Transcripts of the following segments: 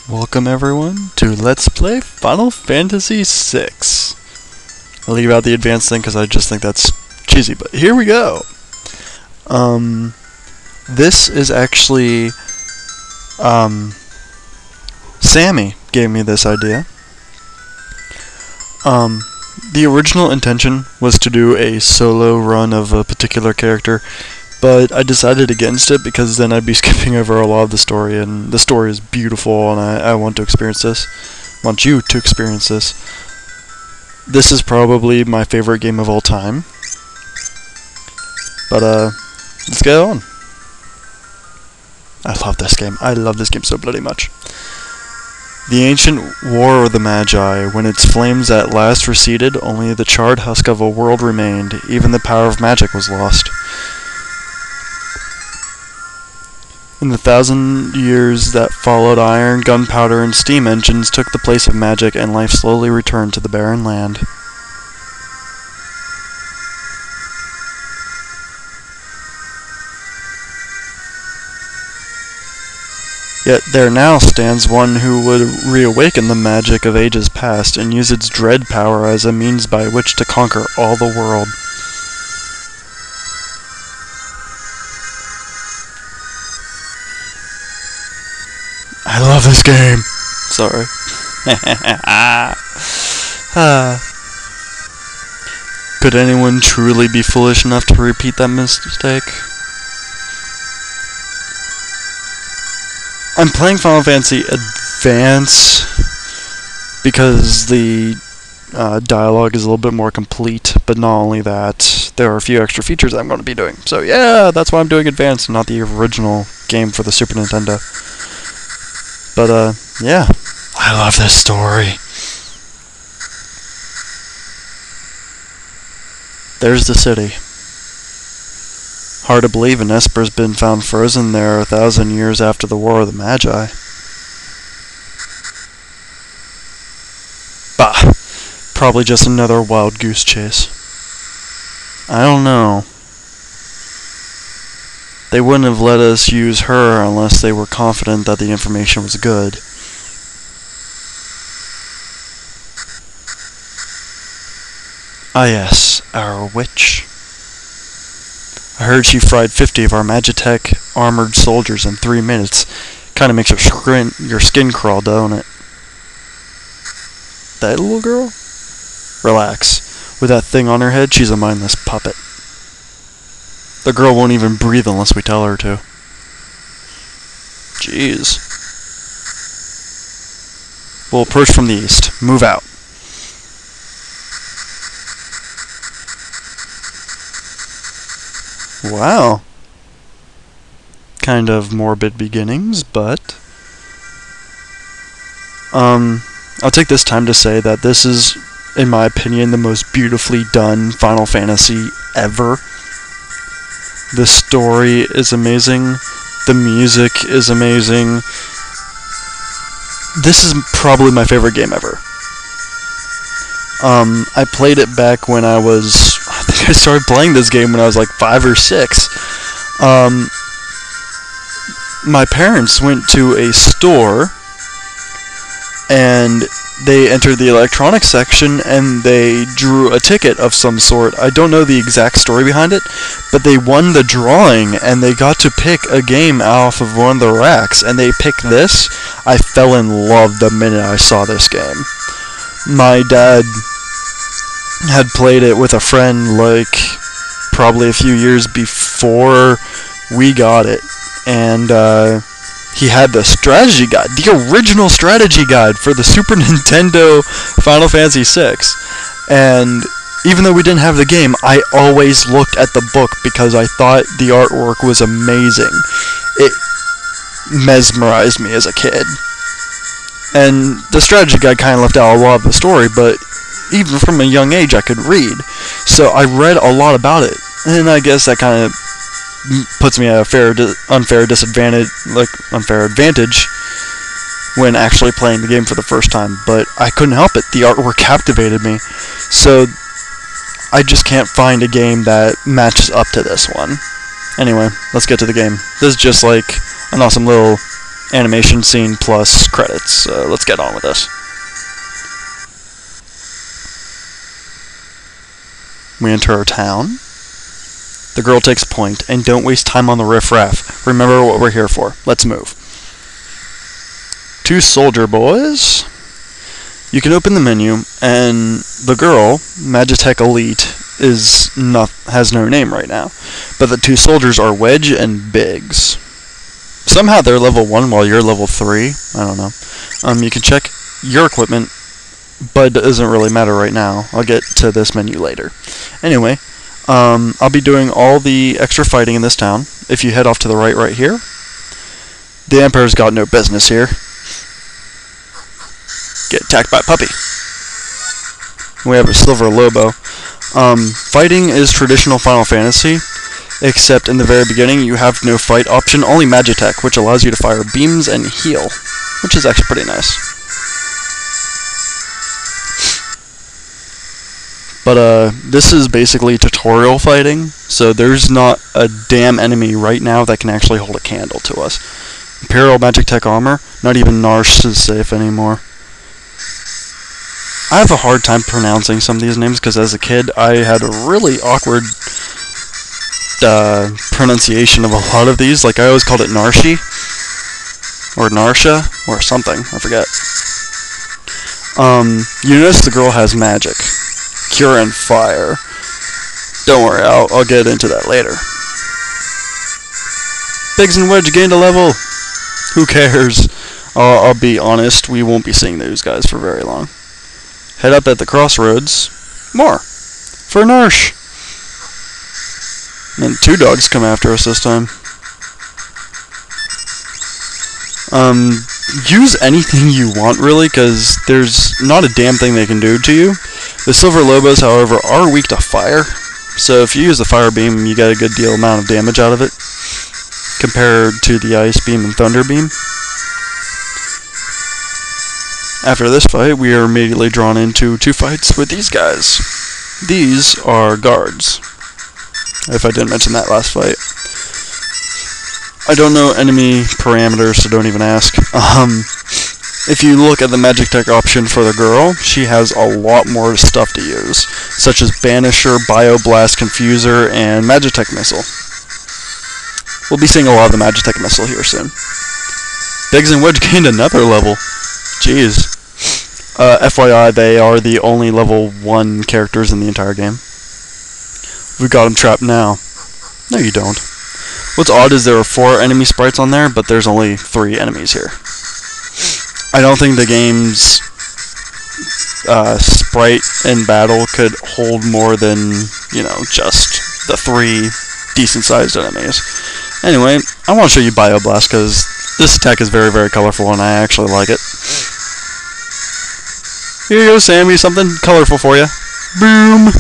Welcome everyone to Let's Play Final Fantasy VI. I'll leave out the advanced thing because I just think that's cheesy, but here we go! This is actually, Sami gave me this idea. The original intention was to do a solo run of a particular character, but I decided against it because then I'd be skipping over a lot of the story, and the story is beautiful, and I want to experience this. Want you to experience this. This is probably my favorite game of all time. But, let's get on. I love this game. I love this game so bloody much. The ancient war of the Magi, when its flames at last receded, only the charred husk of a world remained. Even the power of magic was lost. In the 1,000 years that followed, iron, gunpowder, and steam engines took the place of magic, and life slowly returned to the barren land. Yet there now stands one who would reawaken the magic of ages past, and use its dread power as a means by which to conquer all the world. I love this game! Sorry. Could anyone truly be foolish enough to repeat that mistake? I'm playing Final Fantasy Advance because the dialogue is a little bit more complete, but not only that, there are a few extra features I'm going to be doing. So yeah, that's why I'm doing Advance and not the original game for the Super Nintendo. But, yeah. I love this story. There's the city. Hard to believe an Esper's been found frozen there 1,000 years after the War of the Magi. Bah! Probably just another wild goose chase. I don't know. They wouldn't have let us use her unless they were confident that the information was good. Ah yes, our witch. I heard she fried 50 of our Magitech armored soldiers in 3 minutes. Kinda makes your skin crawl, don't it? That little girl? Relax. With that thing on her head, she's a mindless puppet. The girl won't even breathe unless we tell her to. Jeez. We'll approach from the east. Move out. Wow. Kind of morbid beginnings, but... I'll take this time to say that this is, in my opinion, the most beautifully done Final Fantasy ever. The story is amazing. The music is amazing. This is probably my favorite game ever. I played it back when I think I started playing this game when I was like 5 or 6. My parents went to a store and they entered the electronics section and they drew a ticket of some sort. I don't know the exact story behind it, but they won the drawing and they got to pick a game off of one of the racks, and they picked this. I fell in love the minute I saw this game. My dad had played it with a friend like probably a few years before we got it, and he had the strategy guide, the original strategy guide for the Super Nintendo Final Fantasy VI. And even though we didn't have the game, I always looked at the book because I thought the artwork was amazing. It mesmerized me as a kid. And the strategy guide kind of left out a lot of the story, but even from a young age I could read. So I read a lot about it. And I guess that kind of puts me at a unfair advantage when actually playing the game for the first time, but I couldn't help it. The artwork captivated me, so I just can't find a game that matches up to this one. Anyway, let's get to the game. This is just like an awesome little animation scene plus credits. Let's get on with this. We enter our town. The girl takes a point, and don't waste time on the riffraff. Remember what we're here for. Let's move. 2 soldier boys. You can open the menu, and the girl, Magitech Elite, has no name right now. But the 2 soldiers are Wedge and Biggs. Somehow they're level 1 while you're level 3. I don't know. You can check your equipment, but it doesn't really matter right now. I'll get to this menu later. Anyway, I'll be doing all the extra fighting in this town. If you head off to the right here, the Emperor's got no business here. Get attacked by a puppy. We have a Silver Lobo. Fighting is traditional Final Fantasy, except in the very beginning you have no fight option, only Magitech, which allows you to fire beams and heal, which is actually pretty nice. But this is basically tutorial fighting, so there's not a damn enemy right now that can actually hold a candle to us. Imperial Magitech armor, not even Narshe is safe anymore. I have a hard time pronouncing some of these names because as a kid I had a really awkward pronunciation of a lot of these. Like I always called it Narshe or Narshe or something. I forget. You notice the girl has magic, cure and fire. Don't worry, I'll get into that later. Biggs and Wedge gained a level. Who cares? I'll be honest, we won't be seeing those guys for very long. Head up at the crossroads. More. For Narshe. And 2 dogs come after us this time. Use anything you want, really, because there's not a damn thing they can do to you. The Silver Lobos, however, are weak to fire. So if you use the fire beam, you get a good deal amount of damage out of it, compared to the ice beam and thunder beam. After this fight, we are immediately drawn into 2 fights with these guys. These are guards, if I didn't mention that last fight. I don't know enemy parameters, so don't even ask. If you look at the Magitech option for the girl, she has a lot more stuff to use, such as Banisher, Bioblast, Confuser, and Magitech Missile. We'll be seeing a lot of the Magitech Missile here soon. Biggs and Wedge gained another level. Jeez. FYI, they are the only level 1 characters in the entire game. We've got them trapped now. No, you don't. What's odd is there are 4 enemy sprites on there, but there's only 3 enemies here. I don't think the game's sprite in battle could hold more than, you know, just the 3 decent-sized enemies. Anyway, I want to show you Bioblast because this attack is very, very colorful and I actually like it. Here you go, Sammy, something colorful for you. Boom!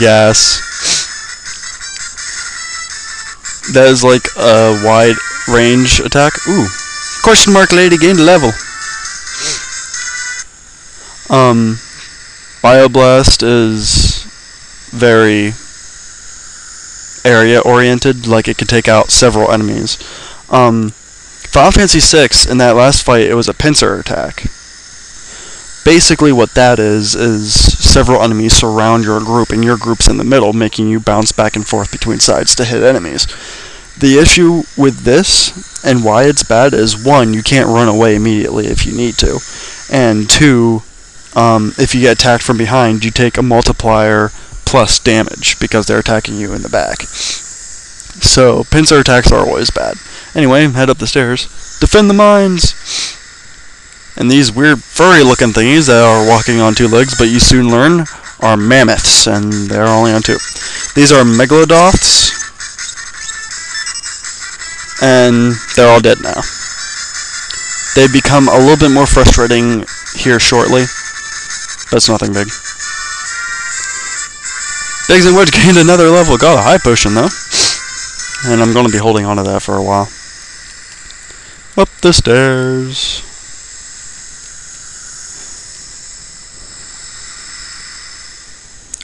Gas. That is like a wide range attack. Ooh. Question mark lady gained a level. Bioblast is very area oriented, like it could take out several enemies. Final Fantasy VI, in that last fight, it was a pincer attack. Basically what that is several enemies surround your group, and your group's in the middle, making you bounce back and forth between sides to hit enemies. The issue with this, and why it's bad, is 1, you can't run away immediately if you need to, and 2, if you get attacked from behind, you take a multiplier plus damage, because they're attacking you in the back. So, pincer attacks are always bad. Anyway, head up the stairs. Defend the mines! And these weird furry-looking thingies that are walking on 2 legs, but you soon learn, are mammoths, and they're only on 2. These are megalodoths, and they're all dead now. They become a little bit more frustrating here shortly. That's nothing big. Biggs and Wedge gained another level. Got a high potion, though. And I'm going to be holding on to that for a while. Up the stairs.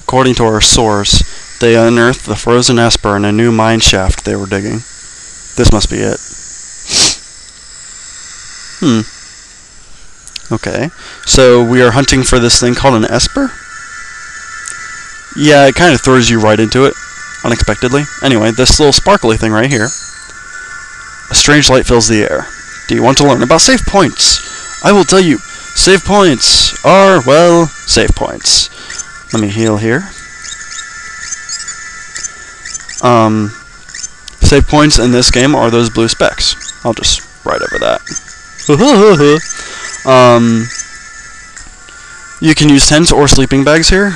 According to our source, they unearthed the frozen Esper in a new mine shaft they were digging. This must be it. Okay. So we are hunting for this thing called an esper? Yeah, it kind of throws you right into it, unexpectedly. Anyway, this little sparkly thing right here. A strange light fills the air. Do you want to learn about save points? I will tell you. Save points are, well, save points. Let me heal here. Save points in this game are those blue specks. I'll just write over that. You can use tents or sleeping bags here,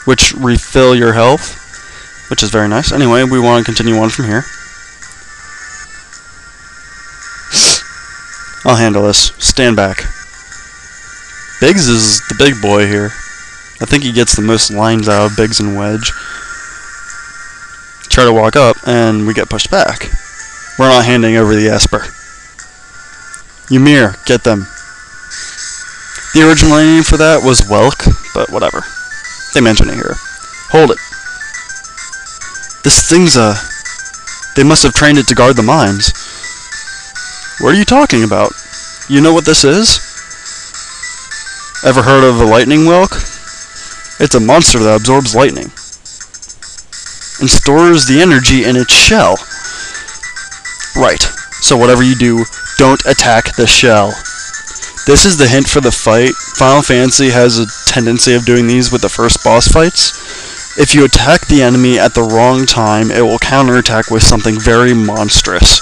which refill your health, which is very nice. Anyway, we want to continue on from here. I'll handle this. Stand back. Biggs is the big boy here. I think he gets the most lines out of Biggs and Wedge. Try to walk up, and we get pushed back. We're not handing over the esper. Ymir, get them. The original name for that was Welk, but whatever. They mention it here. Hold it. This thing's They must have trained it to guard the mines. What are you talking about? You know what this is? Ever heard of a lightning Welk? It's a monster that absorbs lightning and stores the energy in its shell. Right. So whatever you do, don't attack the shell. This is the hint for the fight. Final Fantasy has a tendency of doing these with the first boss fights. If you attack the enemy at the wrong time, it will counterattack with something very monstrous.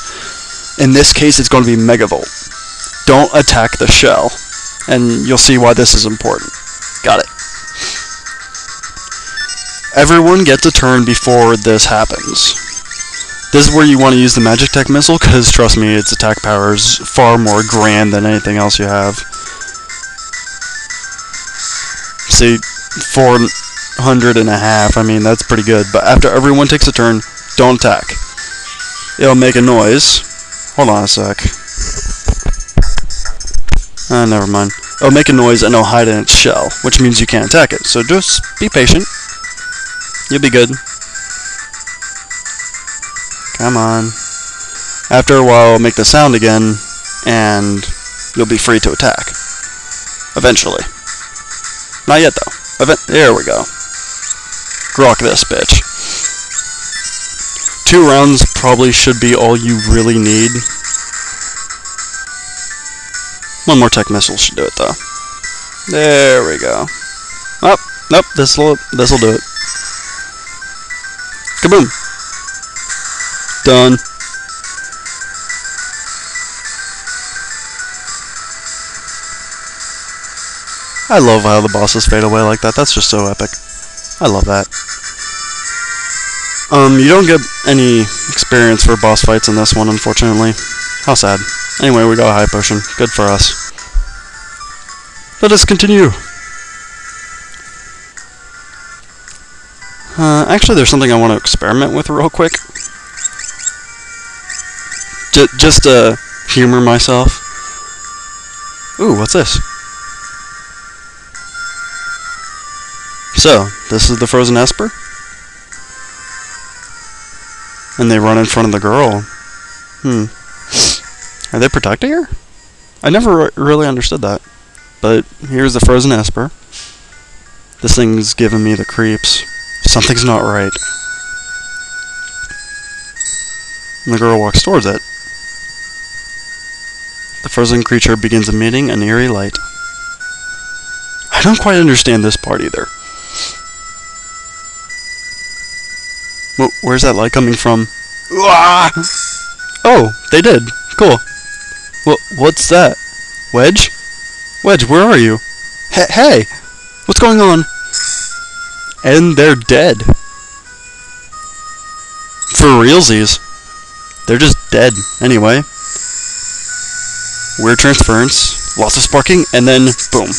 In this case, it's going to be Megavolt. Don't attack the shell, and you'll see why this is important. Got it. Everyone gets a turn before this happens. This is where you want to use the Magic Tech Missile, because trust me, its attack power is far more grand than anything else you have. See, 400.5, I mean, that's pretty good. But after everyone takes a turn, don't attack. It'll make a noise. Hold on a sec. Never mind. It'll make a noise and it'll hide in its shell, which means you can't attack it. So just be patient. You'll be good. Come on. After a while, it'll make the sound again, and you'll be free to attack. Eventually. Not yet, though. There we go. Grok this bitch. 2 rounds probably should be all you really need. 1 more tech missile should do it, though. There we go. Oh, nope, this'll do it. Kaboom! Done. I love how the bosses fade away like that. That's just so epic. I love that. You don't get any experience for boss fights in this one, unfortunately. How sad. Anyway, we got a high potion. Good for us. Let us continue. Actually, there's something I want to experiment with real quick. Just to humor myself. Ooh, what's this? So, this is the frozen esper? And they run in front of the girl. Are they protecting her? I never really understood that. But here's the frozen esper. This thing's giving me the creeps. Something's not right. And the girl walks towards it. The frozen creature begins emitting an eerie light. I don't quite understand this part either. Where's that light coming from? Ah! Oh, they did. Cool. What's that? Wedge? Wedge, where are you? Hey! What's going on? And they're dead. For realsies. They're just dead. Anyway. Weird transference. Lots of sparking, and then boom.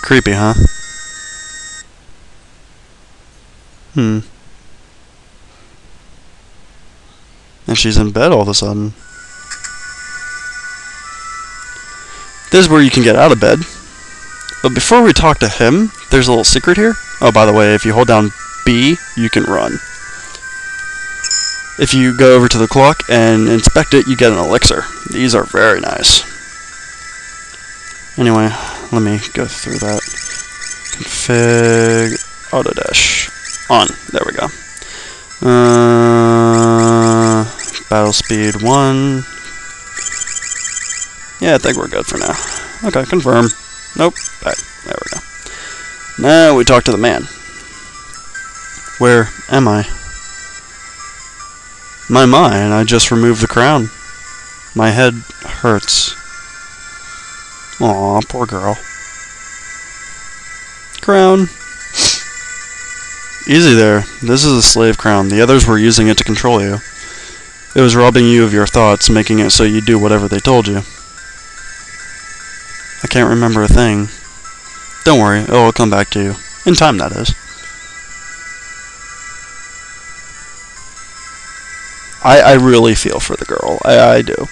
Creepy, huh? And she's in bed all of a sudden. This is where you can get out of bed. But before we talk to him, there's a little secret here. Oh, by the way, if you hold down B, you can run. If you go over to the clock and inspect it, you get an elixir. These are very nice. Anyway, let me go through that. Config autodash on. There we go. Battle speed 1. Yeah, I think we're good for now. Okay, confirm. Nope. Back. There we go. Now we talk to the man. Where am I? My, and I just removed the crown. My head hurts. Aw, poor girl. Crown. Easy there. This is a slave crown. The others were using it to control you. It was robbing you of your thoughts, making it so you do whatever they told you. I can't remember a thing. Don't worry, it will come back to you. In time, that is. I really feel for the girl. I do.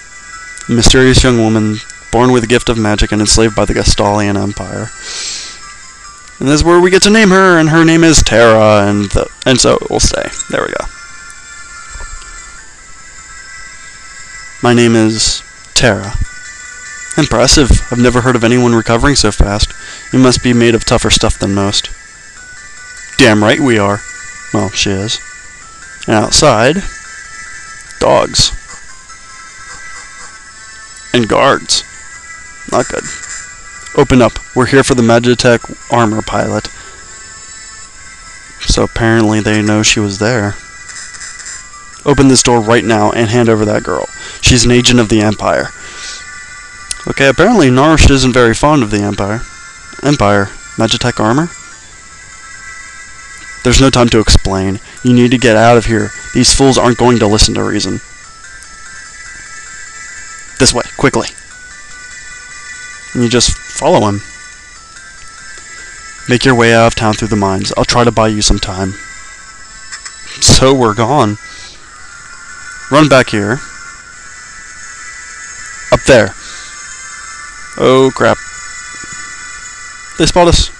A mysterious young woman, born with a gift of magic and enslaved by the Gestalian Empire. And this is where we get to name her, and her name is Terra, and so it will stay. There we go. My name is Terra. Impressive. I've never heard of anyone recovering so fast. You must be made of tougher stuff than most. Damn right we are. Well, she is. And outside, dogs. And guards. Not good. Open up. We're here for the Magitech armor pilot. So apparently they know she was there. Open this door right now and hand over that girl. She's an agent of the Empire. Okay, apparently Narshe isn't very fond of the Empire. Empire? Magitech armor? There's no time to explain. You need to get out of here. These fools aren't going to listen to reason. This way, quickly. And you just follow him. Make your way out of town through the mines. I'll try to buy you some time. So we're gone. Run back here. Up there. Oh crap. They spot us.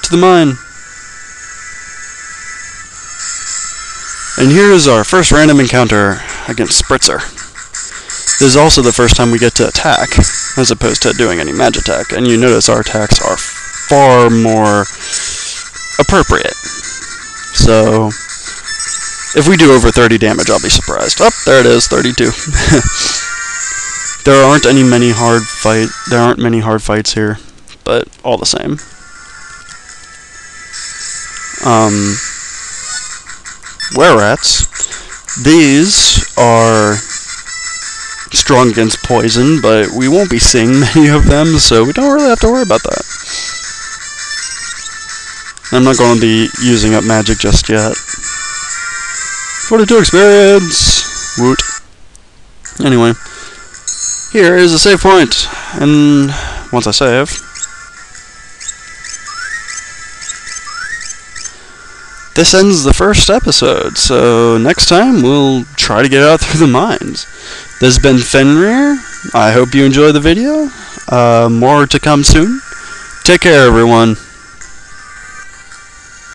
To the mine. And here is our first random encounter against Spritzer. This is also the first time we get to attack, as opposed to doing any Magitech, and you notice our attacks are far more appropriate. So, if we do over 30 damage, I'll be surprised. Oh, there it is, 32. There aren't many hard fights here, but all the same. Were-rats. These are strong against poison, but we won't be seeing many of them, so we don't really have to worry about that. I'm not going to be using up magic just yet. 42 experience! Woot. Anyway, here is a save point, and once I save, this ends the first episode, so next time we'll try to get out through the mines. This has been Fenrir. I hope you enjoyed the video. More to come soon. Take care, everyone.